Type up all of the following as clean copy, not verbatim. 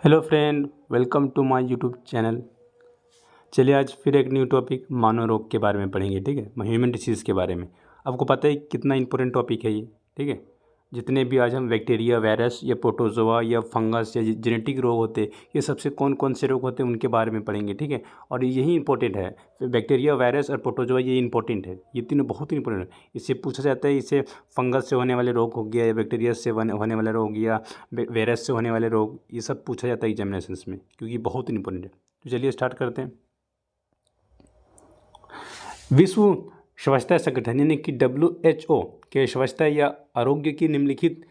Hello friend, welcome to my YouTube channel. चलिए आज फिर एक न्यू टॉपिक मानव रोग के बारे में पढ़ेंगे। ठीक है, ह्यूमन डिसीज़ के बारे में। आपको पता है कितना इंपॉर्टेंट टॉपिक है ये। ठीक है, जितने भी आज हम बैक्टीरिया, वायरस या प्रोटोजोआ या फंगस या जेनेटिक रोग होते हैं, ये सबसे कौन कौन से रोग होते हैं उनके बारे में पढ़ेंगे। ठीक है, और यही इंपॉर्टेंट है। बैक्टीरिया, वायरस और प्रोटोजोआ ये इंपॉर्टेंट है। ये तीनों बहुत इंपॉर्टेंट है। इससे पूछा जाता है, इससे फंगस से होने वाले रोग हो गया या बैक्टीरिया से होने वाले रोग या वायरस से होने वाले रोग, ये सब पूछा जाता है एग्जामिनेशंस में, क्योंकि बहुत इंपॉर्टेंट है। तो चलिए स्टार्ट करते हैं। विश्व स्वास्थ्य संगठन यानी कि WHO के स्वास्थ्य या आरोग्य की निम्नलिखित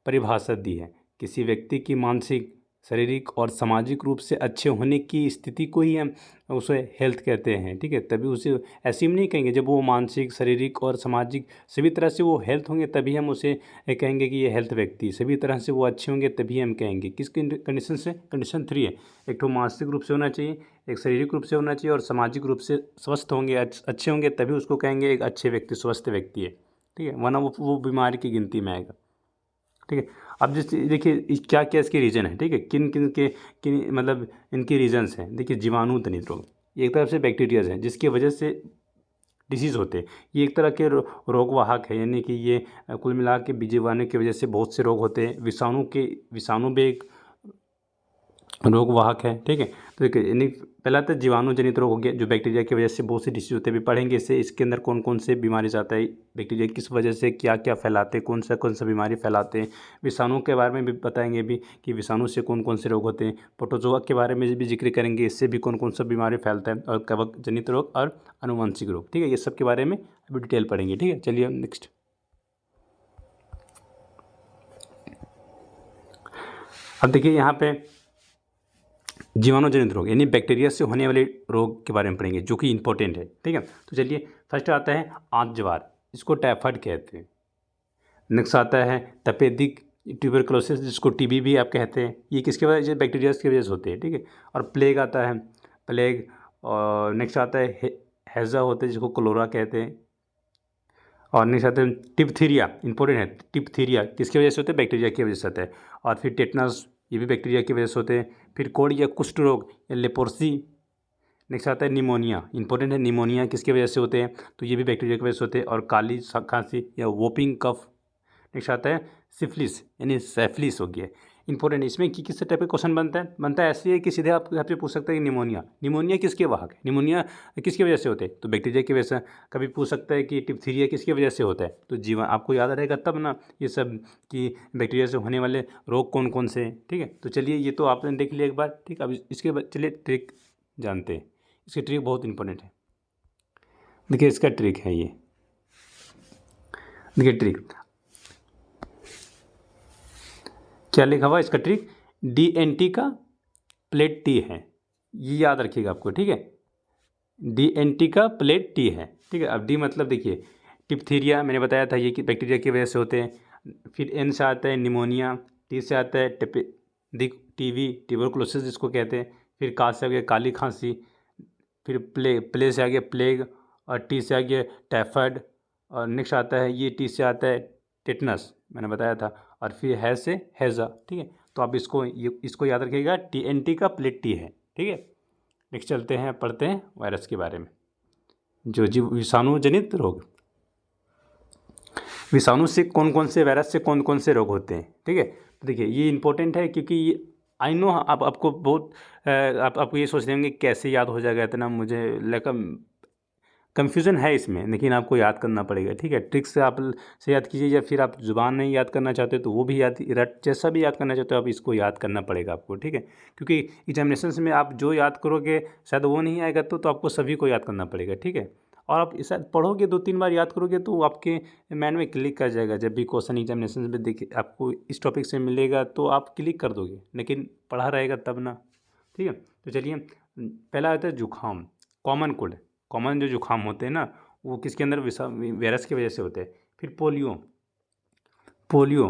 परिभाषा दी है। किसी व्यक्ति की मानसिक, शारीरिक और सामाजिक रूप से अच्छे होने की स्थिति को ही हम उसे हेल्थ कहते हैं। ठीक है, तभी उसे ऐसे ही नहीं कहेंगे। जब वो मानसिक, शारीरिक और सामाजिक सभी तरह से वो हेल्थ होंगे तभी हम उसे कहेंगे कि ये हेल्थ व्यक्ति। सभी तरह से वो अच्छे होंगे तभी हम कहेंगे। किस कंडीशन से? कंडीशन 3 है। एक तो मानसिक रूप से होना चाहिए, एक शारीरिक रूप से होना चाहिए और सामाजिक रूप से स्वस्थ होंगे, अच्छे होंगे, तभी उसको कहेंगे एक अच्छे व्यक्ति, स्वस्थ व्यक्ति है। ठीक है, वरना वो बीमारी की गिनती में आएगा। ठीक है, अब जैसे देखिए क्या क्या इसके रीज़न है। ठीक है, किन किन के किन मतलब इनके रीजन्स हैं। देखिए, जीवाणु जनित रोग, ये एक तरफ से बैक्टीरियाज हैं जिसकी वजह से डिसीज़ होते हैं। ये एक तरह के रोग वाहक है, यानी कि ये कुल मिला के जीवाणु की वजह से बहुत से रोग होते हैं। विषाणु भी एक रोग वाहक है। ठीक है, तो देखिए यानी पहला तो जीवाणु जनित रोग हो गया, जो बैक्टीरिया की वजह से बहुत से डिसीज होते हैं। भी पढ़ेंगे इससे, इसके अंदर कौन कौन से बीमारी जाता है, बैक्टीरिया किस वजह से क्या क्या फैलाते हैं, कौन सा बीमारी फैलाते हैं। विषाणु के बारे में भी बताएंगे भी कि विषाणु से कौन कौन से रोग होते हैं। प्रोटोजोआ के बारे में भी जिक्र करेंगे, इससे भी कौन कौन सा बीमारी फैलता है, और कवक जनित रोग और आनुवंशिक रोग। ठीक है, ये सब के बारे में अभी डिटेल पढ़ेंगे। ठीक है, चलिए नेक्स्ट। अब देखिए यहाँ पे जीवाणु जनित रोग यानी बैक्टीरिया से होने वाले रोग के बारे में पढ़ेंगे, जो कि इंपॉर्टेंट है। ठीक है, तो चलिए फर्स्ट आता है आंत ज्वार, इसको टाइफाइड कहते हैं। नेक्स्ट आता है तपेदिक ट्यूबरकुलोसिस, जिसको टीबी भी आप कहते हैं। ये किसके वजह से? बैक्टीरिया की वजह से होते हैं। ठीक है, और प्लेग आता है, प्लेग। और नेक्स्ट आता है हैजा होते हैं, जिसको कोलोरा कहते हैं। और नेक्स्ट आता है टिपथीरिया, इंपॉर्टेंट है। टिपथीरिया किसकी वजह से होते हैं? बैक्टीरिया की वजह से होता है। और फिर टेटनस, ये भी बैक्टीरिया की वजह से होते हैं। फिर कोढ़ या कुष्ठ रोग या लेप्रोसी। नेक्स्ट आता है निमोनिया, इंपॉर्टेंट है। निमोनिया किसकी वजह से होते हैं? तो ये भी बैक्टीरिया की वजह से होते हैं। और काली खांसी या वोपिंग कफ। नेक्स्ट आता है सिफिलिस यानी सेफिलिस हो गया। इंपॉर्टेंट, इसमें किस टाइप का क्वेश्चन बनता है ऐसे है कि सीधे आप आपसे पूछ सकते हैं कि निमोनिया किसके वाहक है, निमोनिया किसकी वजह से होते हैं? तो बैक्टीरिया की वजह से। कभी पूछ सकता है कि टिपथीरिया किसकी वजह से होता है? तो जीवन आपको याद रहेगा तब ना ये सब, कि बैक्टीरिया से होने वाले रोग कौन कौन से हैं। ठीक है, तो चलिए ये तो आपने देख लिया एक बार। ठीक, अब इसके बाद चलिए ट्रिक जानते हैं। इसकी ट्रिक बहुत इंपॉर्टेंट है। देखिए इसका ट्रिक है ये। देखिए ट्रिक क्या लिखा हुआ है? इसका ट्रिक DNT का प्लेट टी है, ये याद रखिएगा आपको। ठीक है, DNT का प्लेट टी है। ठीक है, अब डी मतलब देखिए टिपथीरिया मैंने बताया था, ये कि बैक्टीरिया की वजह से होते हैं। फिर एन से आता है निमोनिया, टी से आता है टीवी ट्यूबरकुलोसिस जिसको कहते हैं। फिर का से आ गया काली खांसी। फिर प्ले से आ गया प्लेग। और टी से आ गया टाइफाइड। और नेक्स्ट आता है ये टी से आता है टेटनस, मैंने बताया था। और फिर है से हैज़ा। ठीक है, तो आप इसको याद रखिएगा, TNT का प्लेट टी है। ठीक है, नेक्स्ट चलते हैं, पढ़ते हैं वायरस के बारे में, जो जीव विषाणु जनित रोग। विषाणु से कौन कौन से, वायरस से कौन कौन से रोग होते हैं। ठीक है, तो देखिए ये इंपॉर्टेंट है, क्योंकि ये आई नो आपको बहुत आपको ये सोच रहे होंगे कैसे याद हो जाएगा इतना, मुझे लगा कन्फ्यूज़न है इसमें, लेकिन आपको याद करना पड़ेगा। ठीक है, ट्रिक से आप से याद कीजिए, या फिर आप जुबान नहीं याद करना चाहते तो वो भी याद रट जैसा भी याद करना चाहते हो आप इसको याद करना पड़ेगा आपको। ठीक है, क्योंकि एग्जामिनेशन में आप जो याद करोगे शायद वो नहीं आएगा, तो आपको सभी को याद करना पड़ेगा। ठीक है, और आप इसे पढ़ोगे 2-3 बार याद करोगे तो वो आपके माइंड में क्लिक कर जाएगा। जब भी क्वेश्चन एग्जामिनेशन में देखिए आपको इस टॉपिक से मिलेगा तो आप क्लिक कर दोगे, लेकिन पढ़ा रहेगा तब ना। ठीक है, तो चलिए पहला आता है जुकाम, कॉमन कोल्ड। कॉमन जो जुकाम होते हैं ना, वो किसके अंदर वायरस की वजह से होते हैं। फिर पोलियो, पोलियो।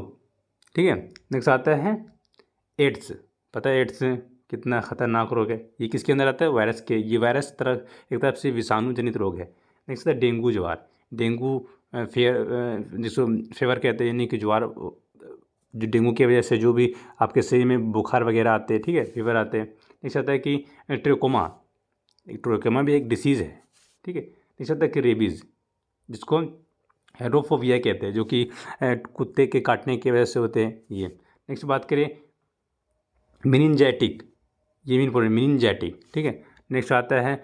ठीक है, नेक्स्ट आता है एड्स। पता है एड्स कितना खतरनाक रोग है? ये किसके अंदर आता है? वायरस के। ये वायरस तरह एक तरफ से विषाणु जनित रोग है। नेक्स्ट है डेंगू ज्वार। डेंगू जिसको फेवर कहते हैं, यानी कि ज्वार जो डेंगू की वजह से जो भी आपके शरीर में बुखार वगैरह आते हैं, ठीक है, फीवर आते हैं। नेक्स्ट आता है कि ट्रोकोमा भी एक डिसीज़ है, ठीक है। नेक्स्ट आता है कि रेबीज़, जिसको हेड्रोफोबिया कहते हैं, जो कि कुत्ते के काटने की वजह से होते हैं ये। नेक्स्ट बात करें मेनिंजाइटिक, ये भी इंपॉर्टेंट, मेनिंजाइटिक, ठीक है। नेक्स्ट आता है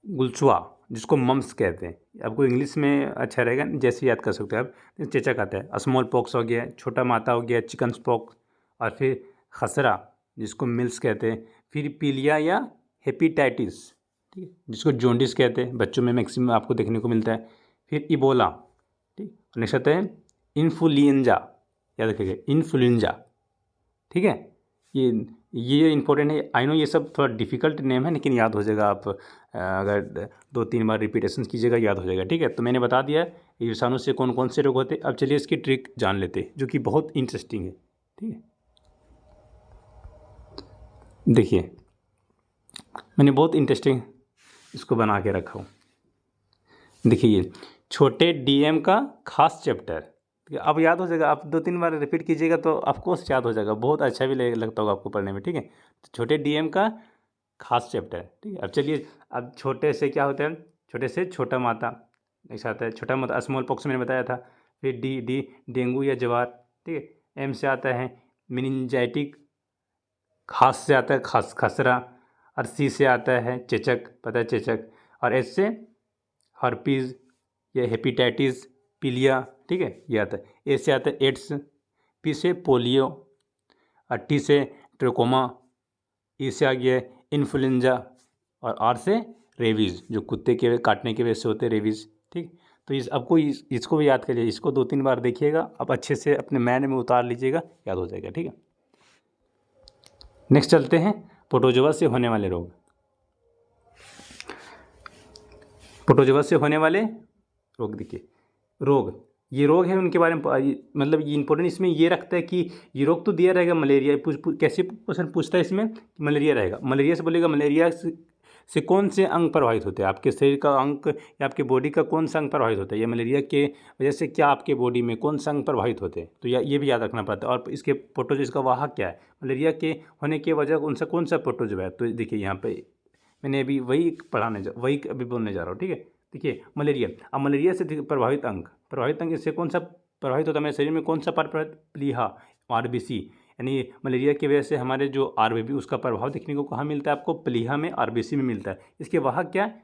गुलसुआ, जिसको मम्स कहते हैं, आपको इंग्लिश में अच्छा रहेगा जैसे याद कर सकते हो आप। चेचक आता है, स्मॉल पॉक्स हो गया, छोटा माता हो गया, चिकन पॉक्स, और फिर खसरा जिसको मिल्स कहते हैं, फिर पीलिया या हेपेटाइटिस, ठीक है, जिसको जॉन्डिस कहते हैं, बच्चों में मैक्सिमम आपको देखने को मिलता है। फिर इबोला, ठीक। नेक्स्ट आता है इन्फ्लुएंजा, याद रखिएगा इन्फ्लुएंजा, ठीक है। ये इंपॉर्टेंट है। आई नो ये सब थोड़ा डिफिकल्ट नेम है, लेकिन याद हो जाएगा, आप अगर 2-3 बार रिपीटेशन कीजिएगा याद हो जाएगा, ठीक है। तो मैंने बता दिया ये विषाणु से कौन कौन से रोग होते हैं। अब चलिए इसकी ट्रिक जान लेते हैं, जो कि बहुत इंटरेस्टिंग है, ठीक है। देखिए मैंने बहुत इंटरेस्टिंग इसको बना के रखा हूँ। देखिए ये छोटे डीएम का खास चैप्टर, अब याद हो जाएगा, आप 2-3 बार रिपीट कीजिएगा तो आपको याद हो जाएगा, बहुत अच्छा भी लगता होगा आपको पढ़ने में, ठीक है। तो छोटे डीएम का खास चैप्टर, ठीक है। अब चलिए, अब छोटे से क्या होता है, छोटे से छोटा माता, ऐसा आता है छोटा माता, स्मॉल पॉक्स मैंने बताया था। फिर डी डेंगू या जवार, ठीक है। एम से आता है मेनिंजाइटिक, खास से आता है खसरा, और सी से आता है चेचक, पता है चेचक, और एच से हर्पीज़ या हेपेटाइटिस, पीलिया, ठीक है, ये आता है। ए से आता है एड्स, पी से पोलियो, और टी से ट्रोकोमा, ई से आ गया इन्फ्लुएंजा, और आर से रेबीज़, जो कुत्ते के काटने की वजह से होते हैं रेबीज़, ठीक। तो इसको भी याद करिए, इसको 2-3 बार देखिएगा, अब अच्छे से अपने माइंड में उतार लीजिएगा, याद हो जाएगा, ठीक है। नेक्स्ट चलते हैं प्रोटोजोआ से होने वाले रोग। प्रोटोजोआ से होने वाले रोग, देखिए ये रोग है, उनके बारे में मतलब ये इंपॉर्टेंट इसमें ये रखता है कि ये रोग तो दिया रहेगा मलेरिया, कैसे क्वेश्चन पूछता है इसमें, मलेरिया रहेगा, मलेरिया से बोलेगा मलेरिया से कौन से अंग प्रभावित होते हैं, आपके शरीर का अंग या आपके बॉडी का कौन सा अंग प्रभावित होता है, या मलेरिया के वजह से क्या आपके बॉडी में कौन सा अंग प्रभावित होते हैं, तो ये भी याद रखना पड़ता है। और इसके प्रोटोजोआ, इसका वाहक क्या है, मलेरिया के होने की वजह उनसे कौन सा प्रोटोजोआ है। तो देखिए यहाँ पे मैंने अभी वही अभी बोलने जा रहा हूँ, ठीक है। देखिए मलेरिया, अब मलेरिया से प्रभावित अंग इससे कौन सा प्रभावित होता है, हमारे शरीर में कौन सा प्लीहा, आरबीसी, यानी मलेरिया की वजह से हमारे जो आरबीसी उसका प्रभाव देखने को कहाँ मिलता है, आपको प्लीहा में, आरबीसी में मिलता है। इसके वाहक क्या है,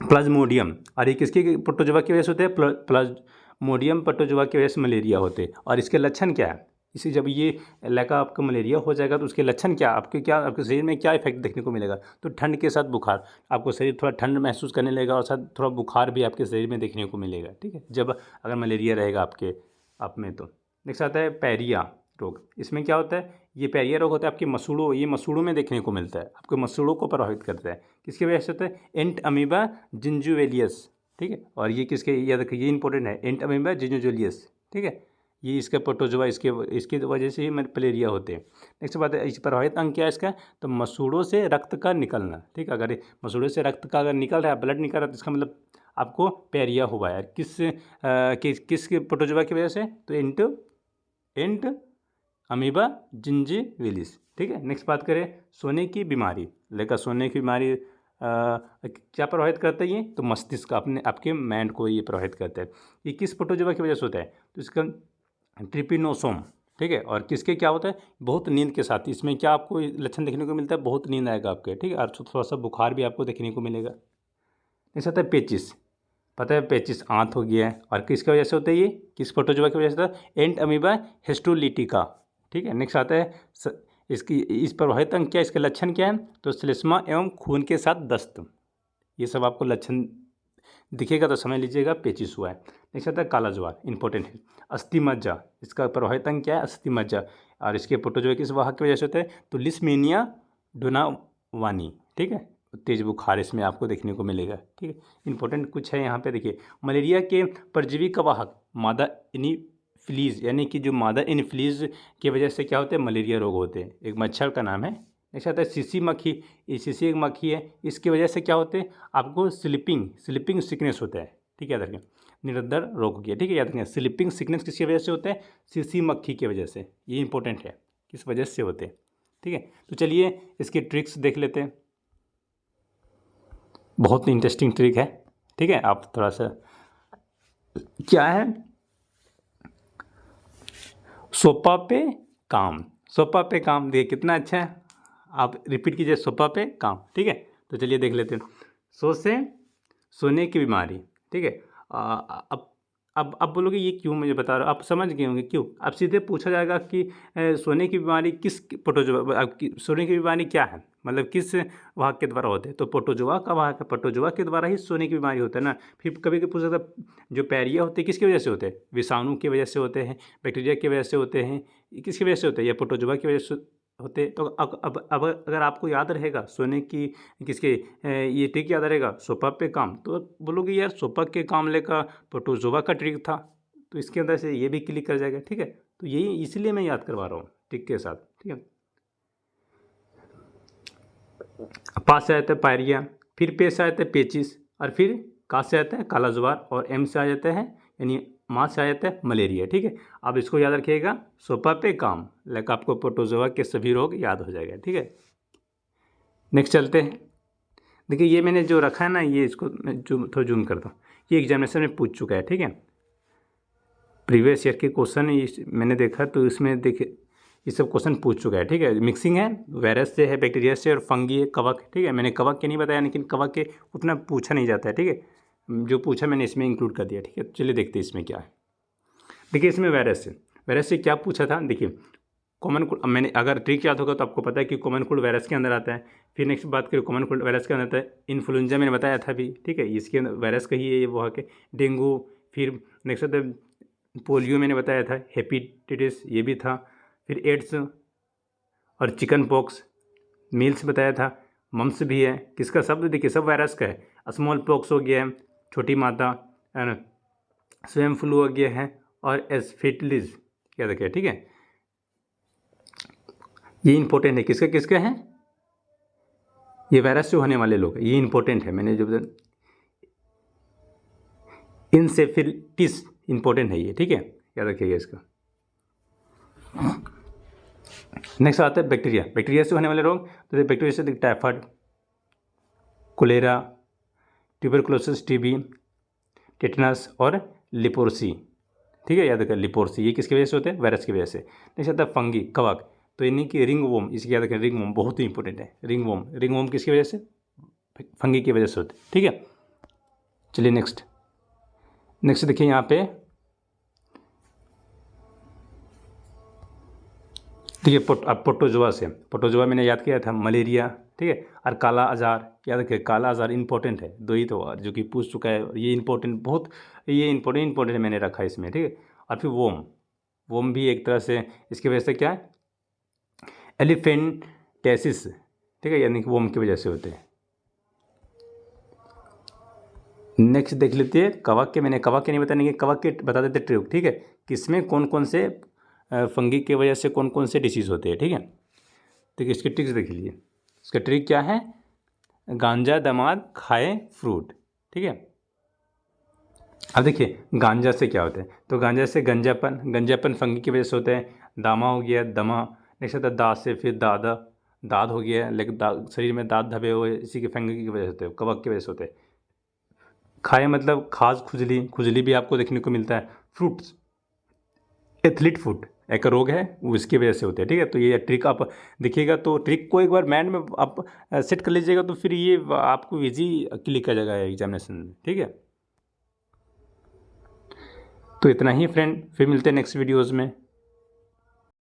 प्लाज्मोडियम, और ये किसके प्रोटोजोआ की वजह से होते हैं, प्लाज्मोडियम प्रोटोजोआ की वजह से मलेरिया होते हैं। और इसके लक्षण क्या है, इसे जब ये लगा आपका मलेरिया हो जाएगा तो उसके लक्षण क्या, आपके शरीर में क्या इफेक्ट देखने को मिलेगा, तो ठंड के साथ बुखार, आपको शरीर थोड़ा ठंड महसूस करने लगेगा, और साथ थोड़ा बुखार भी आपके शरीर में देखने को मिलेगा, ठीक है, जब अगर मलेरिया रहेगा आप में तो। नेक्स्ट आता है पैरिया रोग, इसमें क्या होता है, ये पैरिया रोग होता है आपके मसूड़ों, ये मसूड़ों में देखने को मिलता है, आपके मसूड़ों को प्रभावित करता है। किसकी वजह से होता है, एंट अमीबा जिंजुवेलियस, ठीक है। और ये किसके, याद रखिए ये इंपॉर्टेंट है, एंट अमीबा जिंजुवेलियस, ठीक है। ये इसका प्रोटोजोआ, इसकी वजह से ही मलेरिया होते हैं। नेक्स्ट बात है, इस प्रभावित अंग क्या है इसका, तो मसूड़ों से रक्त का निकलना, ठीक है। अगर मसूड़ों से रक्त का अगर निकल रहा है, ब्लड निकल रहा है, तो इसका मतलब आपको पैरिया हुआ है। किस प्रोटोजोआ की वजह से, तो एंट अमीबा जिंजीविलिस, ठीक है। नेक्स्ट बात करें सोने की बीमारी, सोने की बीमारी क्या प्रभावित करता है ये, तो मस्तिष्क, आपके माइंड को ये प्रभावित करता है। ये किस प्रोटोजोआ की वजह से होता है, तो इसका ट्रिपिनोसोम, ठीक है। और किसके क्या होता है, बहुत नींद के साथ, इसमें क्या आपको लक्षण देखने को मिलता है, बहुत नींद आएगा आपके, ठीक है, और थोड़ा सा बुखार भी आपको देखने को मिलेगा। नेक्स्ट आता है पेचिस, पता है पेचिस आंत हो गया है, और किसकी वजह से होता है ये, किस प्रोटोजोआ की वजह से होता है, एंट अमीबा हिस्टोलिटिका, ठीक है। नेक्स्ट आता है इस प्रभावित अंग क्या, इसके लक्षण क्या है, तो श्लेष्मा एवं खून के साथ दस्त, ये सब आपको लक्षण दिखेगा तो समझ लीजिएगा पेचिस हुआ है। नेक्स्ट आता है काला ज्वार, इंपॉर्टेंट है। अस्थि मज्जा, इसका प्रभावित अंग क्या है, अस्थि मज्जा, और इसके प्रोटोजोआ किस वाहक की वजह से होता है, तो लिस्मेनिया डोनावानी, ठीक है, तेज बुखार इसमें आपको देखने को मिलेगा, ठीक है। इंपॉर्टेंट कुछ है यहाँ पे, देखिए मलेरिया के परजीवी का वाहक मादा एनीफिलीज, यानी कि जो मादा एनीफिलीज की वजह से क्या होते हैं, मलेरिया रोग होते हैं, एक मच्छर का नाम है। नेक्स्ट आता है सीसी मक्खी, ये सीसी एक मक्खी है, इसकी वजह से क्या होते हैं, आपको स्लीपिंग सिकनेस होता है, ठीक है, याद रखें। निरंतर रोग हो गया। ठीक है, याद रखना स्लीपिंग सिकनेस किसकी वजह से होता है, सीसी मक्खी की वजह से। ये इंपॉर्टेंट है किस वजह से होते हैं। ठीक है, तो चलिए इसकी ट्रिक्स देख लेते हैं। बहुत इंटरेस्टिंग ट्रिक है। ठीक है, आप थोड़ा सा क्या है, सोफा पे काम, सोफा पे काम, देखिए कितना अच्छा है, आप रिपीट कीजिए सोफा पे काम। ठीक है, तो चलिए देख लेते हैं। सो से सोने की बीमारी। ठीक है, अब बोलोगे ये क्यों मुझे बता रहे हो, आप समझ गए होंगे क्यों। अब सीधे पूछा जाएगा कि सोने की बीमारी किस प्रोटोजोआ, सोने की बीमारी क्या है, मतलब किस वाहक के द्वारा होते हैं, तो प्रोटोजोआ का वाहक है, प्रोटोजोआ के द्वारा ही सोने की बीमारी होता है ना। फिर कभी कभी पूछ सकता जो पैरिया होते हैं किसकी वजह से होते हैं, विषाणु की वजह से होते हैं, बैक्टीरिया की वजह से होते हैं, किसकी वजह से होते हैं, या प्रोटोजोआ की वजह से होते। तो अब अगर आपको याद रहेगा सोने की किसके ये ट्रिक याद रहेगा, सोफा पे काम, तो बोलोगे यार सोफा के काम लेकर प्रोटोजोआ का ट्रिक था, तो इसके अंदर से ये भी क्लिक कर जाएगा। ठीक है, तो यही इसलिए मैं याद करवा रहा हूँ ट्रिक के साथ। ठीक है, पास से आता है पायरिया, फिर पे से आता है पेचिस, और फिर का से आता है काला जुबार, और एम से आ जाता है यानी माँ से आ जाता है मलेरिया। ठीक है, आप इसको याद रखिएगा, सोफा पे काम, लाइक आपको प्रोटोजोआ के सभी रोग याद हो जाएगा। ठीक है, नेक्स्ट चलते हैं। देखिए ये मैंने जो रखा है ना, ये इसको मैं थोड़ा जूम करता हूँ, ये एग्जामिनेशन में पूछ चुका है। ठीक है, प्रीवियस ईयर के क्वेश्चन मैंने देखा, तो इसमें देखिए ये सब क्वेश्चन पूछ चुका है। ठीक है, मिक्सिंग है, वायरस से है, बैक्टीरिया से, और फंगी है, कवक। ठीक है, मैंने कवक के नहीं बताया, लेकिन कवक के उतना पूछा नहीं जाता है। ठीक है, जो पूछा मैंने इसमें इंक्लूड कर दिया। ठीक है, चलिए देखते हैं इसमें क्या है। देखिए इसमें वायरस से क्या पूछा था, देखिए कॉमन कोल्ड, मैंने अगर ट्रिक याद होगा तो आपको पता है कि कॉमन कोल्ड वायरस के अंदर आता है। फिर नेक्स्ट बात करें, कॉमन कोल्ड वायरस के अंदर आता है इन्फ्लुएंजा, मैंने बताया था भी। ठीक है, इसके अंदर वायरस का ही है ये वो के, डेंगू, फिर नेक्स्ट आता है पोलियो, मैंने बताया था, हेपेटाइटिस ये भी था, फिर एड्स और चिकन पॉक्स, मील्स बताया था, मम्स भी है, किसका, सब देखिए सब वायरस का है। स्मॉल पॉक्स हो गया है, छोटी माता, स्वयं फ्लू हो गया है, और एस्फिटिलिस क्या देखिए। ठीक है, ये इंपॉर्टेंट है, किसका किसका है, ये वायरस से होने वाले लोग, ये इंपॉर्टेंट है, मैंने जो इंसेफिलिटिस इंपॉर्टेंट है ये। ठीक है, याद रखिएगा इसका। नेक्स्ट आता है बैक्टीरिया, बैक्टीरिया से होने वाले रोग, तो बैक्टीरिया से typhoid, cholera, tuberculosis, TB, tetanus और लिपोर्सी। ठीक है, याद रखें लिपोर्सी, ये किसकी वजह से होते हैं, वायरस की वजह से। नेक्स्ट आता है फंगी, कवक, तो यानी कि रिंग वोम, इसकी याद रखें, रिंग वोम बहुत ही इंपॉर्टेंट है। रिंग वोम किसकी वजह से, फंगी की वजह से होते हैं। ठीक है, चलिए नेक्स्ट देखिए यहाँ पे, देखिए प्रोटोजोआ से, प्रोटोजोआ मैंने याद किया था, मलेरिया। ठीक है, और काला आजार, याद रखिए काला आजार इंपॉर्टेंट है, दो ही तो जो कि पूछ चुका है, ये इंपॉर्टेंट, बहुत ये इंपॉर्टेंट मैंने रखा है इसमें। ठीक है, और फिर वोम भी एक तरह से, इसकी वजह से क्या है, एलिफेंटेसिस। ठीक है, यानी कि वोम की वजह से होते हैं। नेक्स्ट देख लेते हैं कवक के, मैंने कवक के नहीं बताने के, कवक के बता देते ट्रिक। ठीक है, किसमें कौन कौन से फंगी की वजह से कौन कौन से डिसीज़ होते हैं। ठीक है, तो इसकी ट्रिक्स देख लीजिए, इसका ट्रिक क्या है, गांजा दमाद खाए फ्रूट। ठीक है, अब देखिए गांजा से क्या होता है, तो गांजा से गंजापन फंगी की वजह से होता है, दामा हो गया, दमा, नेक्स्ट आता है दाद से, फिर दाद हो गया, लेकिन शरीर में दाद धबे हुए, इसी के फंगी की वजह से होते हैं, कवक की वजह से होते हैं। खाए मतलब खास, खुजली भी आपको देखने को मिलता है। फ्रूट्स, एथलीट फुट एक रोग है, वो इसकी वजह से होते हैं। ठीक है, तो ये ट्रिक आप देखिएगा, तो ट्रिक को एक बार माइंड में आप सेट कर लीजिएगा, तो फिर ये आपको इजी क्लिक कर जाएगा एग्जामिनेशन में। ठीक है, तो इतना ही फ्रेंड, फिर मिलते हैं नेक्स्ट वीडियोज़ में।